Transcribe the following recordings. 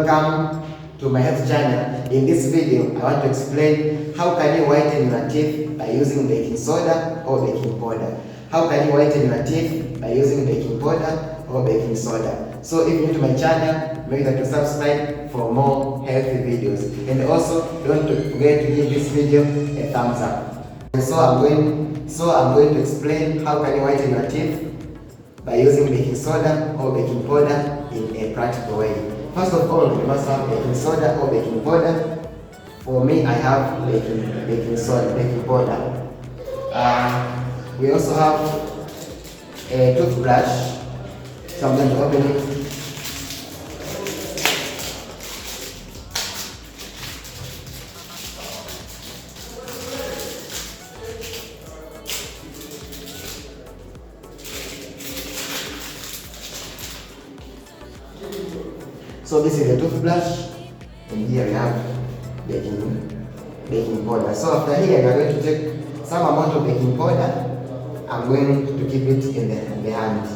Welcome to my health channel. In this video, I want to explain how can you whiten your teeth by using baking soda or baking powder. How can you whiten your teeth by using baking powder or baking soda? So if you're new to my channel, make sure to subscribe for more healthy videos. And also, don't forget to give this video a thumbs up. So I'm going to explain how can you whiten your teeth by using baking soda or baking powder in a practical way. First of all, you must have baking soda or baking powder. For me, I have baking soda, baking powder. We also have a toothbrush, so I'm going to open it. So this is a toothbrush, and here we have baking powder. So after here, we are going to take some amount of baking powder. I'm going to keep it in the hand.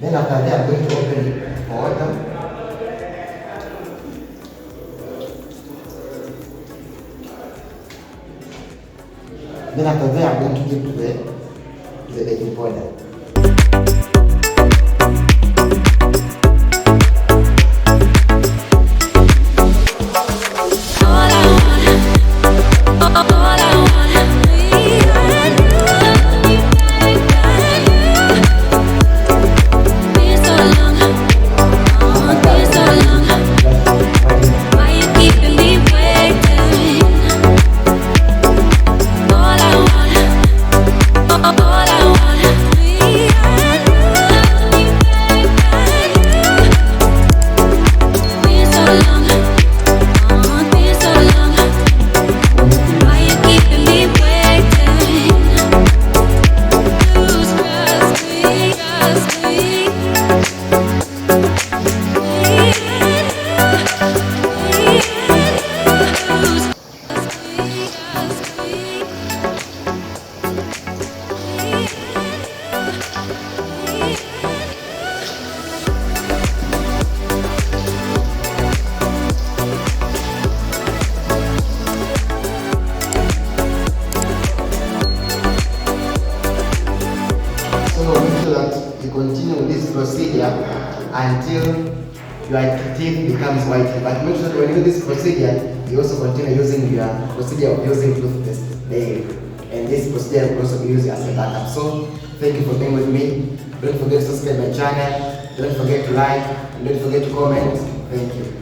Then after that, I'm going to open it for water. Then after that, I'm going to give to the baking powder. You continue with this procedure until your teeth becomes white. But make sure that when you do this procedure, you also continue using your procedure of using toothpaste daily. And this procedure will also be used as a backup. So thank you for being with me. Don't forget to subscribe my channel. Don't forget to like. And don't forget to comment. Thank you.